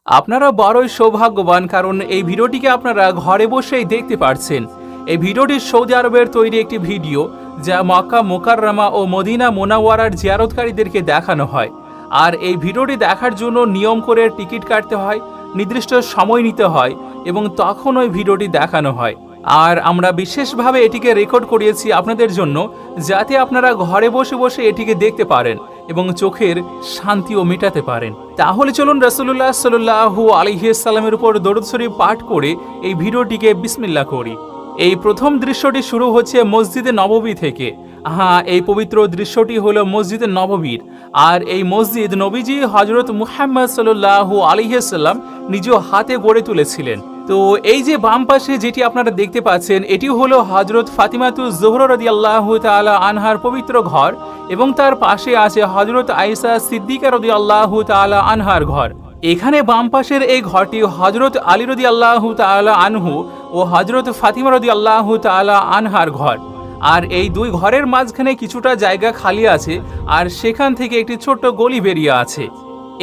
আপনারা বড়ই সৌভাগ্যবান, কারণ এই ভিডিওটিকে আপনারা ঘরে বসেই দেখতে পারছেন। এই ভিডিওটি সৌদি আরবের তৈরি একটি ভিডিও, যা মক্কা মুকাররমা ও মদিনা মুনাওয়ারার জিয়ারতকারীদেরকে দেখানো হয়। আর এই ভিডিওটি দেখার জন্য নিয়ম করে টিকিট কাটতে হয়, নির্দিষ্ট সময় নিতে হয় এবং তখন ওই ভিডিওটি দেখানো হয়। আর আমরা বিশেষভাবে এটিকে রেকর্ড করিয়েছি আপনাদের জন্য, যাতে আপনারা ঘরে বসে বসে এটিকে দেখতে পারেন এবং চোখের শান্তিও মেটাতে পারেন। তাহলে চলুন রাসূলুল্লাহ সাল্লাল্লাহু আলাইহি সাল্লামের উপর দরুদ শরীফ পাঠ করে এই ভিডিওটিকে বিসমিল্লাহ করি। এই প্রথম দৃশ্যটি শুরু হচ্ছে মসজিদে নববী থেকে। হ্যাঁ, এই পবিত্র দৃশ্যটি হলো মসজিদে নববীর। আর এই মসজিদ নবীজি হযরত মুহাম্মদ সাল্লাল্লাহু আলাইহি সাল্লাম নিজ হাতে গড়ে তুলেছিলেন। তো এই যে বাম পাশে যেটি আপনারা দেখতে পাচ্ছেন, এটি হলো হযরত ফাতিমাতুজ জোহরা রাদিয়াল্লাহু তাআলা আনহার পবিত্র ঘর, এবং তার পাশে আছে হযরত আয়েশা সিদ্দিকা রাদিয়াল্লাহু তাআলা আনহার ঘর। এখানে বাম পাশের এই ঘরটি হযরত আলী রাদিয়াল্লাহু তাআলা আনহু ও হযরত ফাতিমা রাদিয়াল্লাহু তাআলা আনহার ঘর। আর এই দুই ঘরের মাঝখানে কিছুটা জায়গা খালি আছে, আর সেখান থেকে একটি ছোট্ট গলি বেরিয়ে আছে।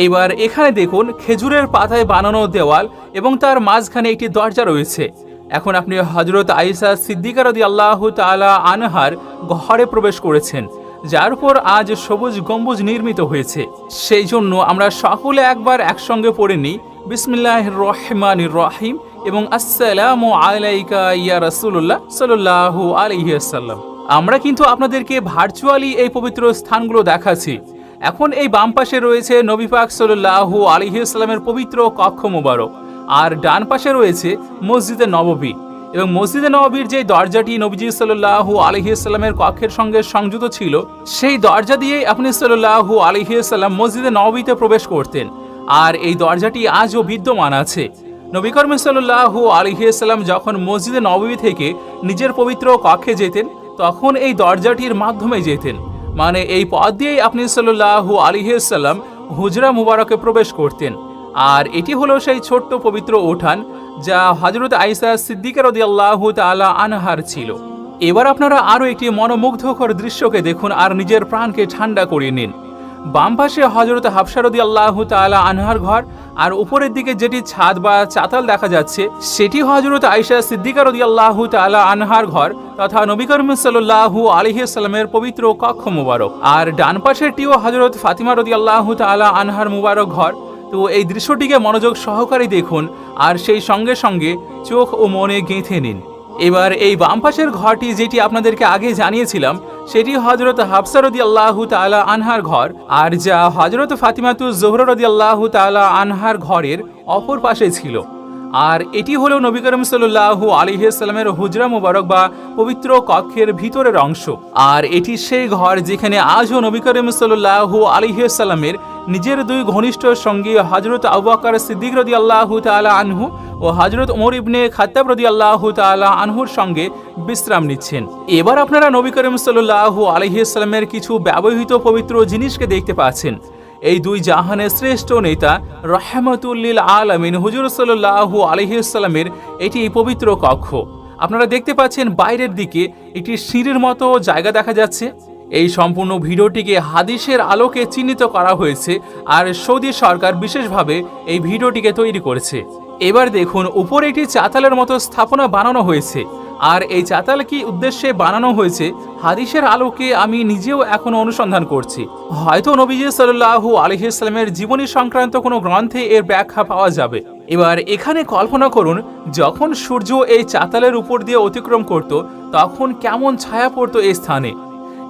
এবার এখানে দেখুন, খেজুরের পাতায় বানানো দেওয়াল এবং তার মাঝখানে একটি দরজা রয়েছে। এখন আপনি হযরত আয়েশা সিদ্দিকা রাদিয়াল্লাহু তাআলা আনহার ঘরে প্রবেশ করেছেন, যার উপর আজ সবুজ গম্বুজ নির্মিত হয়েছে। সেই জন্য আমরা সকলে একবার একসঙ্গে পড়ে নিই বিসমিল্লাহির রহমানির রহিম এবং আসসালামু আলাইকা ইয়া রাসূলুল্লাহ সাল্লাল্লাহু আলাইহি ওয়াসাল্লাম। আমরা কিন্তু আপনাদেরকে ভার্চুয়ালি এই পবিত্র স্থানগুলো দেখাচ্ছি। এখন এই বাম পাশে রয়েছে নবী পাক সাল্লাল্লাহু আলাইহি ওয়াসাল্লামের পবিত্র কক্ষ মোবারক, আর ডান পাশে রয়েছে মসজিদে নববী। এবং মসজিদে নববীর যে দরজাটি নবীজি সাল্লাল্লাহু আলাইহি ওয়াসাল্লামের কক্ষের সঙ্গে সংযুক্ত ছিল, সেই দরজা দিয়েই আপনি সাল্লাল্লাহু আলাইহি ওয়াসাল্লাম মসজিদে নববীতে প্রবেশ করতেন। আর এই দরজাটি আজও বিদ্যমান আছে। নবী করিম সাল্লাল্লাহু আলাইহি ওয়াসাল্লাম যখন মসজিদে নববী থেকে নিজের পবিত্র কক্ষে যেতেন, তখন এই দরজাটির মাধ্যমে যেতেন, মানে এই পথ দিয়েই আপনি সাল্লাল্লাহু আলাইহি ওয়াসাল্লাম হুজরা মুবারকে প্রবেশ করতেন। আর এটি হলো সেই ছোট্ট পবিত্র উঠান, যা হযরত আয়েশা সিদ্দিকা রাদিয়াল্লাহু তাআলা আনহার ছিল। এবার আপনারা আরও একটি মনোমুগ্ধকর দৃশ্যকে দেখুন আর নিজের প্রাণকে ঠান্ডা করিয়ে নিন। বাম পাশে হযরত হাফসা রাদিয়াল্লাহু তাআলা আনহার ঘর, আর উপরের দিকে যেটি ছাদ বা চাতাল দেখা যাচ্ছে, সেটি হযরত আয়েশা সিদ্দিকা রাদিয়াল্লাহু তাআলা আনহার ঘর তথা নবী করিম সাল্লাল্লাহু আলাইহি ওয়াসাল্লামের পবিত্র কক্ষ মোবারক। আর ডান পাশেরটিও হযরত ফাতিমা রাদিয়াল্লাহু তাআলা আনহার মুবারক ঘর। তো এই দৃশ্যটিকে মনোযোগ সহকারে দেখুন আর সেই সঙ্গে সঙ্গে চোখ ও মনে গেঁথে নিন। এবার এই বাম পাশের ঘরটি, যেটি আপনাদেরকে আগে জানিয়েছিলাম, সেটি হযরত হাফসা রাদিয়াল্লাহু তাআলা আনহার ঘর, আর যা হযরত ফাতিমাতুজ জোহরা রাদিয়াল্লাহু তাআলা আনহার ঘরের অপর পাশে ছিল। আর এটি হলো নবী করিম সাল্লাল্লাহু আলাইহি ওয়াসাল্লামের হুজরা মুবারক বা পবিত্র কক্ষের ভিতরের অংশ। আর এটি সেই ঘর যেখানে আজও নবী করিম সাল্লাল্লাহু আলাইহি ওয়াসাল্লামের নিজের দুই ঘনিষ্ঠ সঙ্গী হযরত আবু বকর সিদ্দিক রাদিয়াল্লাহু তাআলা আনহু ও হযরত ওমর ইবনে খাত্তাব রাদিয়াল্লাহু তাআলা আনহুর সঙ্গে বিশ্রাম নিচ্ছেন। এবার আপনারা নবী করিম সাল্লাল্লাহু আলাইহি ওয়াসাল্লামের কিছু ব্যবহৃত পবিত্র জিনিসকে দেখতে পাচ্ছেন। এই দুই জাহানের শ্রেষ্ঠ নেতা রাহমাতুল লিল আলামিন হুজুর সাল্লাল্লাহু আলাইহি ওয়াসাল্লামের এটি পবিত্র কক্ষ। আপনারা দেখতে পাচ্ছেন বাইরের দিকে একটি সিঁড়ির মতো জায়গা দেখা যাচ্ছে। এই সম্পূর্ণ ভিডিওটিকে হাদিসের আলোকে চিহ্নিত করা হয়েছে, আর সৌদি সরকার বিশেষভাবে এই ভিডিওটিকে তৈরি করেছে। এবার দেখুন, উপরে একটি চাতালের মতো স্থাপনা বানানো হয়েছে। আর এই চাতাল কি উদ্দেশ্যে বানানো হয়েছে, হাদিসের আলোকে আমি নিজেও এখনো অনুসন্ধান করছি। হয়তো নবীজি সাল্লাল্লাহু আলাইহি ওয়াসাল্লামের জীবনী সংক্রান্ত কোনো গ্রন্থে এর ব্যাখ্যা পাওয়া যাবে। এবার এখানে কল্পনা করুন, যখন সূর্য এই চাতালের উপর দিয়ে অতিক্রম করত, তখন কেমন ছায়া পড়তো এই স্থানে।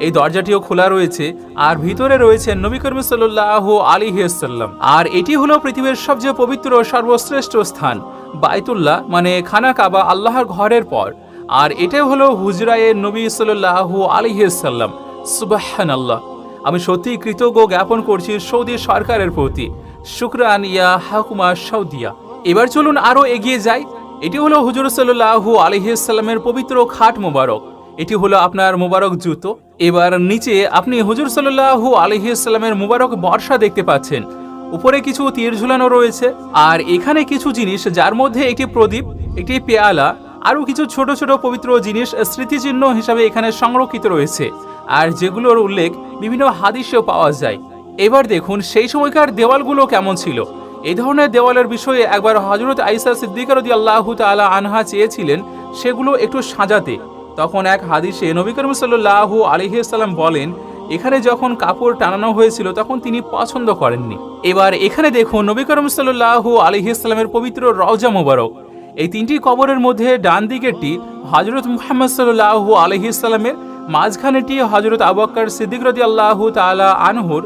এই দরজাটিও খোলা রয়েছে, আর ভিতরে রয়েছে নবী করিম সাল্লাল্লাহু আলাইহি ওয়াসাল্লাম। আর এটি হলো পৃথিবীর সবচেয়ে পবিত্র সর্বশ্রেষ্ঠ স্থান বাইতুল্লাহ, মানে খানা কাবা, আল্লাহর ঘরের পর। আর এটাই হলো হুজরায়ে নবী সাল্লাল্লাহু আলাইহি ওয়াসাল্লাম। সুবহানাল্লাহ, আমি সত্যিই কৃতজ্ঞ জ্ঞাপন করছি সৌদি সরকারের প্রতি। শুকরান ইয়া হাকুমা সৌদিয়া। এবার চলুন আরও এগিয়ে যাই। এটি হলো হুজুর সাল্লাল্লাহু আলাইহি ওয়াসাল্লামের পবিত্র খাট মোবারক। এটি হলো আপনার মোবারক জুতো। এবার নিচে আপনি হুজুর সাল্লাল্লাহু আলাইহি ওয়াসাল্লামের মোবারক বর্ষা দেখতে পাচ্ছেন। উপরে কিছু তীর ঝুলানো রয়েছে, আর এখানে কিছু জিনিস, যার মধ্যে একটি প্রদীপ, একটি পেয়ালা, আরও কিছু ছোট ছোট পবিত্র জিনিস স্মৃতিচিহ্ন হিসাবে এখানে সংরক্ষিত রয়েছে, আর যেগুলোর উল্লেখ বিভিন্ন হাদিসেও পাওয়া যায়। এবার দেখুন সেই সময়কার দেওয়ালগুলো কেমন ছিল। এই ধরনের দেওয়ালের বিষয়ে একবার হযরত আয়েশা সিদ্দিকা রাদিয়াল্লাহু তাআলা আনহা চেয়েছিলেন সেগুলো একটু সাজাতে। তখন এক হাদিসে নবী করিম সাল্লাল্লাহু আলাইহি ওয়াসাল্লাম বলেন, এখানে যখন কাপড় টানানো হয়েছিল তখন তিনি পছন্দ করেননি। এবার এখানে দেখুন নবী করিম সাল্লাল্লাহু আলাইহি ওয়াসাল্লামের পবিত্র রওজা মোবারক। এই তিনটি কবরের মধ্যে ডান দিকেরটি হযরত মুহাম্মদ সাল্লাল্লাহু আলাইহি ওয়াসাল্লামের, মাঝখানেটি হযরত আবু বকর সিদ্দিক রাদিয়াল্লাহু তাআলা আনহুর,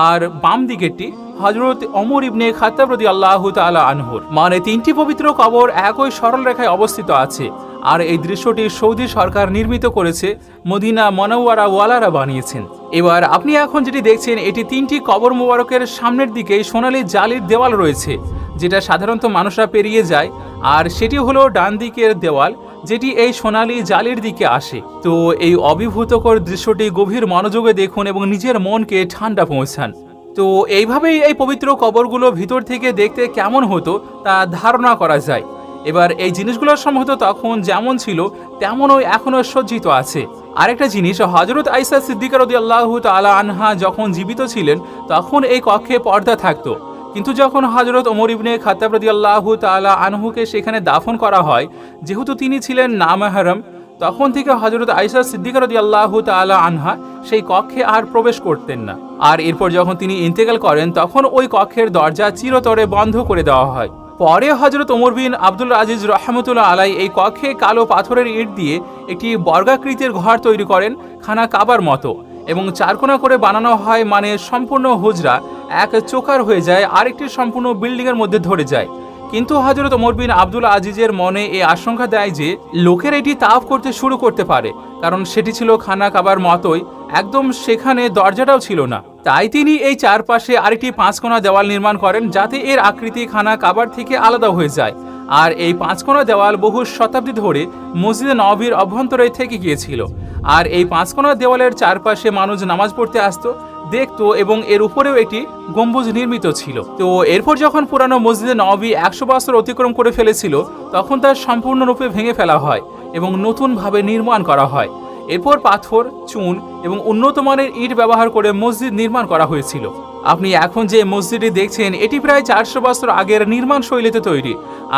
আর বাম দিকেরটি হযরত ওমর ইবনে খাত্তাব রাদিয়াল্লাহু তাআলা আনহুর। মানে তিনটি পবিত্র কবর একই সরল রেখায় অবস্থিত আছে। আর এই দৃশ্যটি সৌদি সরকার নির্মিত করেছে, মদিনা মুনাওয়ারা ওয়ালারা বানিয়েছেন। এবার আপনি এখন যেটি দেখছেন এটি তিনটি কবর মোবারকের সামনের দিকে সোনালী জালির দেওয়াল রয়েছে, যেটা সাধারণত মানুষরা পেরিয়ে যায়, আর সেটি হলো ডান দিকের দেওয়াল যেটি এই সোনালী জালির দিকে আসে। তো এই অভিভূতকর দৃশ্যটি গভীর মনোযোগে দেখুন এবং নিজের মনকে ঠান্ডা পৌঁছান। তো এইভাবেই এই পবিত্র কবরগুলো ভিতর থেকে দেখতে কেমন হতো তা ধারণা করা যায়। এবার এই জিনিসগুলো সম্ভবত তখন যেমন ছিল তেমনই এখনো সজ্জিত আছে। আরেকটা জিনিস, হযরত আয়েশা সিদ্দিকা রাদিয়াল্লাহু তাআলা আনহা যখন জীবিত ছিলেন তখন এই কক্ষে পর্দা থাকতো, কিন্তু যখন হযরত ওমর ইবনে খাত্তাব রাদিয়াল্লাহু তাআলা আনহুকে সেখানে দাফন করা হয়, যেহেতু তিনি ছিলেন নামাহরম, তখন থেকে হযরত আয়েশা সিদ্দিকা রাদিয়াল্লাহু তাআলা আনহা সেই কক্ষে আর প্রবেশ করতেন না। আর এরপর যখন তিনি ইন্তেকাল করেন তখন ওই কক্ষের দরজা চিরতরে বন্ধ করে দেওয়া হয়। পরে হযরত ওমর বিন আব্দুল আজিজ রাহমাতুল্লাহ আলাই এই কক্ষে কালো পাথরের ইট দিয়ে একটি বর্গাকৃতির ঘর তৈরি করেন, খানা কাবার মতো, এবং চারকোনা করে বানানো হয়। মানে সম্পূর্ণ হুজরা এক চোকার হয়ে যায়, আরেকটি সম্পূর্ণ বিল্ডিংয়ের মধ্যে ধরে যায়। কিন্তু হযরত ওমর বিন আব্দুল আজিজের মনে এই আশঙ্কা দেয় যে লোকের এটি তাওয়াফ করতে শুরু করতে পারে, কারণ সেটি ছিল খানা কাবার মতোই, একদম সেখানে দরজাটাও ছিল না। তাই তিনি এই চারপাশে আরেকটি পাঁচকোনা দেওয়াল নির্মাণ করেন যাতে এর আকৃতি খানা কাবার থেকে আলাদা হয়ে যায়। আর এই পাঁচকোনা দেওয়াল বহু শতাব্দী ধরে মসজিদে নববীর অভ্যন্তরে থেকে গিয়েছিল। আর এই পাঁচকোনা দেওয়ালের চারপাশে মানুষ নামাজ পড়তে আসতো, দেখতো, এবং এর উপরেও একটি গম্বুজ নির্মিত ছিল। তো এরপর যখন পুরানো মসজিদে নববী 100 বছর অতিক্রম করে ফেলেছিল তখন তার সম্পূর্ণরূপে ভেঙে ফেলা হয় এবং নতুনভাবে নির্মাণ করা হয়। এরপর পাথর, চুন এবং উন্নত মানের ইট ব্যবহার করে মসজিদ নির্মাণ করা হয়েছিল। আপনি এখন যে মসজিদটি দেখছেন এটি প্রায় 400 বছর আগের নির্মাণ শৈলীতে তৈরি।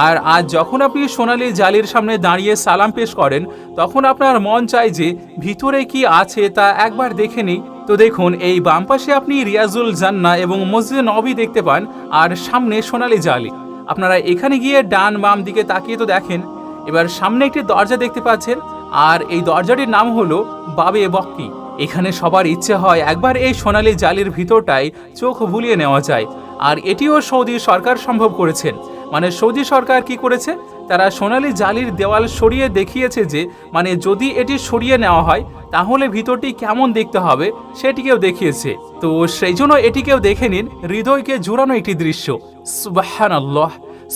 আর আজ যখন আপনি সোনালী জালির সামনে দাঁড়িয়ে সালাম পেশ করেন তখন আপনার মন চায় যে ভিতরে কি আছে তা একবার দেখে নিই। তো দেখুন, এই বাম পাশে আপনি রিয়াজুল জান্নাহ এবং মসজিদে নববী দেখতে পান, আর সামনে সোনালী জালি। আপনারা এখানে গিয়ে ডান বাম দিকে তাকিয়ে তো দেখেন। এবার সামনে একটি দরজা দেখতে পাচ্ছেন, আর এই দরজাটির নাম হলো বাবে বক্কি। এখানে সবার ইচ্ছে হয় একবার এই সোনালী জালির ভিতরটাই চোখ বুলিয়ে নেওয়া যায়, আর এটিও সৌদি সরকার সম্ভব করেছেন। মানে সৌদি সরকার কি করেছে, তারা সোনালী জালির দেওয়াল সরিয়ে দেখিয়েছে যে মানে যদি এটি সরিয়ে নেওয়া হয় তাহলে ভিতরটি কেমন দেখতে হবে সেটিকেও দেখিয়েছে। তো সেই জন্য এটিকেও দেখে নিন, হৃদয়কে জুড়ানো একটি দৃশ্য। সুবহানাল্লাহ,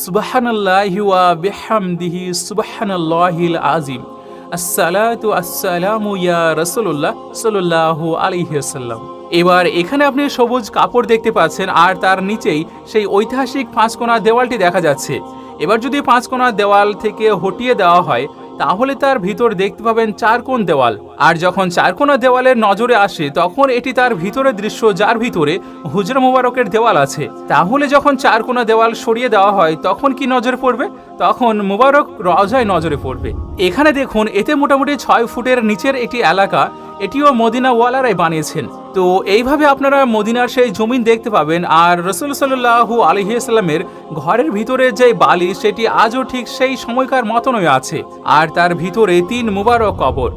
সুবহানাল্লাহি ওয়া বিহামদিহি, সুবহানাল্লাহিল আযীম। আসসালাতু আসসালামু ইয়া রাসূলুল্লাহ সাল্লাল্লাহু আলাইহি ওয়াসাল্লাম। এবার এখানে আপনি সবুজ কাপড় দেখতে পাচ্ছেন, আর তার নিচেই সেই ঐতিহাসিক পাঁচকোনা দেওয়ালটি দেখা যাচ্ছে। এবার যদি পাঁচকোনা দেওয়াল থেকে হটিয়ে দেওয়া হয় তাহলে তার ভিতর দেখতে পাবেন চারকোণ দেওয়াল। আর যখন চারকোনা দেওয়ালের নজরে আসে তখন এটি তার ভিতরের দৃশ্য, যার ভিতরে হুজরা মুবারকের দেওয়াল আছে। তাহলে যখন চারকোনা দেওয়াল সরিয়ে দেওয়া হয় তখন কি নজরে পড়বে? তখন মুবারক রওজায় নজরে পড়বে। এখানে দেখুন, এতে মোটামুটি 6 ফুটের নিচের একটি এলাকা, এটিও মদিনা ওয়ালারাই বানিয়েছেন। তো এইভাবে আপনারা মদিনার সেই জমিন দেখতে পাবেন। আর রাসূল সাল্লাল্লাহু আলাইহি ওয়াসাল্লামের ঘরের ভিতরে যে বালি সেটি আজও ঠিক সেই সময়কার মতনই আছে, আর তার ভিতরে 3 মুবারক কবর।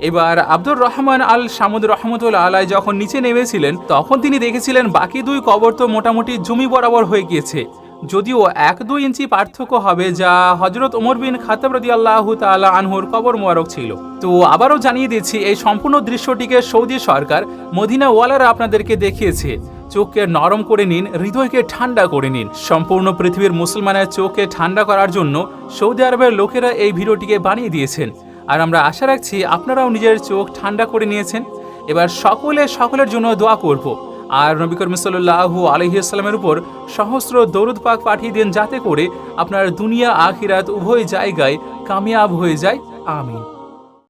এবার আব্দুর রহমান আল সামুদ রহমতুল্লাহ আলাই যখন নিচে নেমেছিলেন তখন তিনি দেখেছিলেন বাকি 2 কবর তো মোটামুটি জমি বরাবর হয়ে গিয়েছে, যদিও 1-2 ইঞ্চি পার্থক্য হবে, যা হযরত ওমর বিন খাত্তাব রাদিয়াল্লাহু তাআলা আনহুর কবর মোবারক ছিল। তো আবারও জানিয়ে দিচ্ছি, এই সম্পূর্ণ দৃশ্যটিকে সৌদি সরকার মদিনা ওয়ালারা আপনাদেরকে দেখিয়েছে। চোখকে নরম করে নিন, হৃদয়কে ঠান্ডা করে নিন। সম্পূর্ণ পৃথিবীর মুসলমানের চোখকে ঠান্ডা করার জন্য সৌদি আরবের লোকেরা এই ভিডিওটিকে বানিয়ে দিয়েছেন। আর আমরা আশা রাখছি আপনারাও নিজের চোখ ঠান্ডা করে নিয়েছেন। এবার সকলের জন্য দোয়া করব, আর নবী করিম সাল্লাল্লাহু আলাইহি ওয়াসাল্লামের উপর সহস্র দরুদ পাক পাঠিয়ে দেন যাতে করে আপনার দুনিয়া আখিরাত উভয় জায়গায় কামিয়াব হয়ে যায়। আমিন।